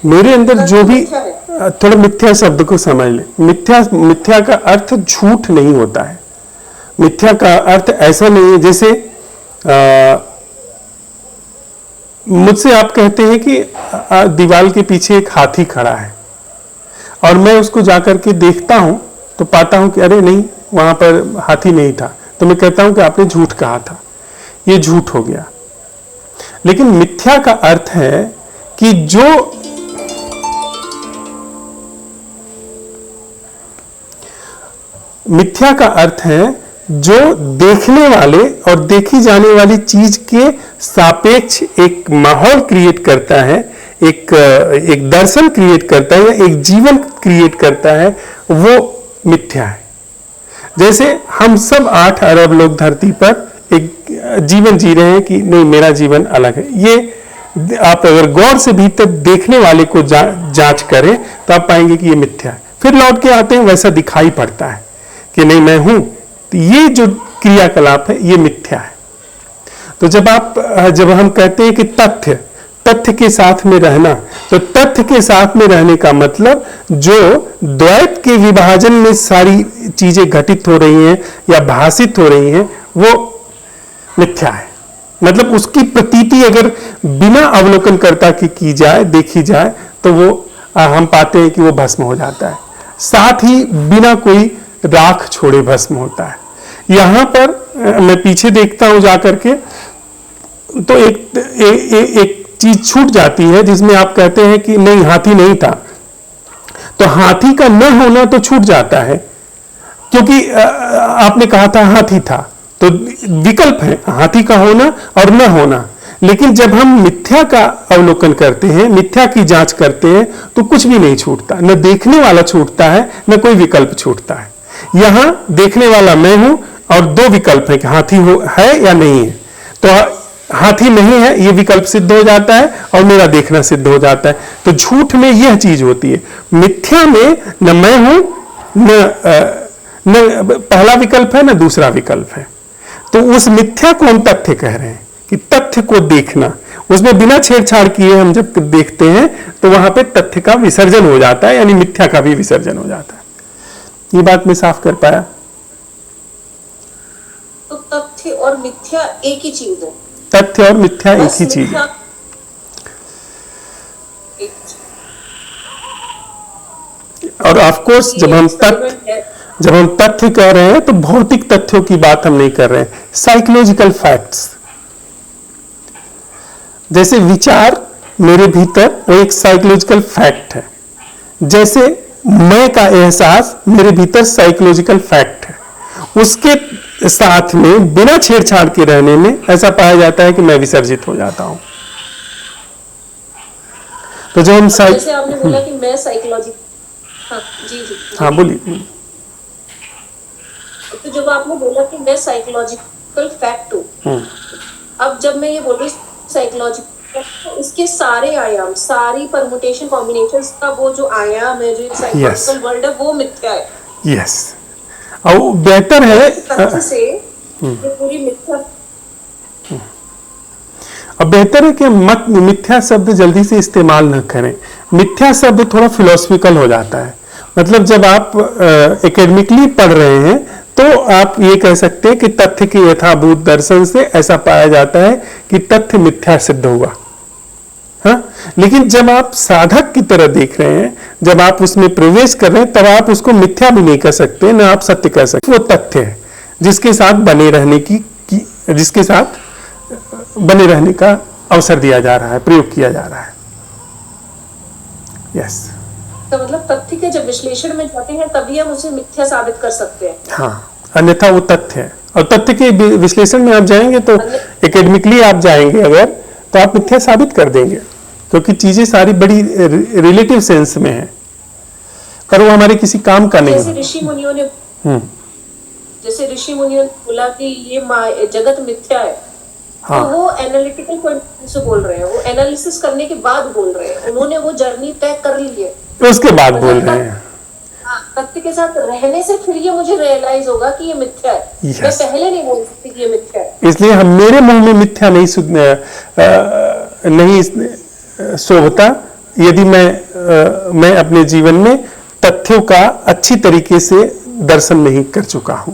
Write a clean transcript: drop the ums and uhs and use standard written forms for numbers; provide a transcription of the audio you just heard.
मेरे अंदर जो भी, थोड़ा मिथ्या शब्द को समझ ले। मिथ्या का अर्थ झूठ नहीं होता है। मिथ्या का अर्थ ऐसा नहीं है जैसे मुझसे आप कहते हैं कि दीवार के पीछे एक हाथी खड़ा है और मैं उसको जाकर के देखता हूं तो पाता हूं कि अरे नहीं, वहां पर हाथी नहीं था, तो मैं कहता हूं कि आपने झूठ कहा था। ये झूठ हो गया। लेकिन मिथ्या का अर्थ है कि मिथ्या का अर्थ है जो देखने वाले और देखी जाने वाली चीज के सापेक्ष एक माहौल क्रिएट करता है, एक दर्शन क्रिएट करता है या एक जीवन क्रिएट करता है, वो मिथ्या है। जैसे हम सब 8 अरब लोग धरती पर एक जीवन जी रहे हैं कि नहीं, मेरा जीवन अलग है। ये आप अगर गौर से भीतर देखने वाले को जांच करें तो आप पाएंगे कि ये मिथ्या है। फिर लौट के आते हैं, वैसा दिखाई पड़ता है कि नहीं मैं हूं, तो ये जो क्रियाकलाप है ये मिथ्या है। तो जब हम कहते हैं कि तथ्य के साथ में रहना, तो तथ्य के साथ में रहने का मतलब जो द्वैत के विभाजन में सारी चीजें घटित हो रही हैं या भाषित हो रही हैं वो मिथ्या है। मतलब उसकी प्रतीति अगर बिना अवलोकनकर्ता की जाए, देखी जाए, तो वो हम पाते हैं कि वो भस्म हो जाता है। साथ ही बिना कोई राख छोड़े भस्म होता है। यहां पर मैं पीछे देखता हूं जाकर के, तो एक चीज छूट जाती है जिसमें आप कहते हैं कि नहीं, हाथी नहीं था, तो हाथी का न होना तो छूट जाता है क्योंकि आपने कहा था हाथी था, तो विकल्प है हाथी का होना और न होना। लेकिन जब हम मिथ्या का अवलोकन करते हैं, मिथ्या की जांच करते हैं, तो कुछ भी नहीं छूटता, न देखने वाला छूटता है न कोई विकल्प छूटता है। यहां देखने वाला मैं हूं और 2 विकल्प है कि हाथी है या नहीं है। तो हाथी नहीं है ये विकल्प सिद्ध हो जाता है और मेरा देखना सिद्ध हो जाता है। तो झूठ में यह चीज होती है। मिथ्या में न मैं हूं न पहला विकल्प है न दूसरा विकल्प है। तो उस मिथ्या को हम तथ्य कह रहे हैं कि तथ्य को देखना, उसमें बिना छेड़छाड़ किए हम जब देखते हैं तो वहां पे तथ्य का विसर्जन हो जाता है, यानी मिथ्या का भी विसर्जन हो जाता है। ये बात मैं साफ कर पाया? तो तथ्य और मिथ्या एक ही चीज है। तथ्य और मिथ्या एक ही चीज है। और ऑफ कोर्स जब हम तथ्य कह रहे हैं तो भौतिक तथ्यों की बात हम नहीं कर रहे हैं, साइकोलॉजिकल फैक्ट्स। जैसे विचार मेरे भीतर, वो एक साइकोलॉजिकल फैक्ट है। जैसे मैं का एहसास मेरे भीतर साइकोलॉजिकल फैक्ट है। उसके साथ में बिना छेड़छाड़ के रहने में ऐसा पाया जाता है कि मैं विसर्जित हो जाता हूं। तो जो हम जैसे आपने बोला कि मैं साइकोलॉजी, हाँ बोलिए। तो जब आपने बोला कि मैं साइकोलॉजिकल फैक्ट हूं, अब जब मैं ये बोल रही हूँ साइकोलॉजिकल, तो इसके सारे आयाम, सारी परमुटेशन कॉम्बिनेशंस का वो जो आयाम है, जो साइकोलॉजिकल वर्ल्ड है, वो मिथ्या है। यस, और बेहतर है तथ्य से ये पूरी मिथ्या। अब बेहतर है कि मत मिथ्या शब्द जल्दी से इस्तेमाल न करें। मिथ्या शब्द थोड़ा फिलोसफिकल हो जाता है। मतलब जब आप एकेडमिकली पढ़ रहे हैं तो आप ये कह सकते हैं कि तथ्य के यथाभूत दर्शन से ऐसा पाया जाता है कि तथ्य मिथ्या सिद्ध हुआ। हाँ, लेकिन जब आप साधक की तरह देख रहे हैं, जब आप उसमें प्रवेश कर रहे हैं, तब आप उसको मिथ्या भी नहीं कह सकते, ना आप सत्य कह सकते। वो तथ्य है जिसके साथ बने रहने का अवसर दिया जा रहा है, प्रयोग किया जा रहा है। यस। तो मतलब तथ्य के जब विश्लेषण में जाते हैं तभी हम उसे मिथ्या साबित कर सकते हैं। हाँ, अन्यथा वो तथ्य है। और तथ्य के विश्लेषण में आप जाएंगे तो एकेडमिकली आप जाएंगे अगर, तो आप मिथ्या साबित कर देंगे, क्योंकि चीजें सारी बड़ी रिलेटिव सेंस में है, पर वो हमारे किसी काम का नहीं है। जैसे ऋषि मुनियों ने बोला कि ये जगत मिथ्या है। हाँ। तो वो एनालिटिकल पॉइंट से बोल रहे हैं, वो एनालिसिस करने के बाद बोल रहे हैं, उन्होंने वो जर्नी तय कर ली है, उसके बाद बोल रहे हैं। तथ्य के साथ रहने से फिर ये मुझे रियलाइज होगा कि ये मिथ्या है। मैं पहले नहीं बोल सकती कि ये मिथ्या है। इसलिए मेरे मुंह में मिथ्या नहीं शोभता, यदि मैं अपने जीवन में तथ्यों का अच्छी तरीके से दर्शन नहीं कर चुका हूं।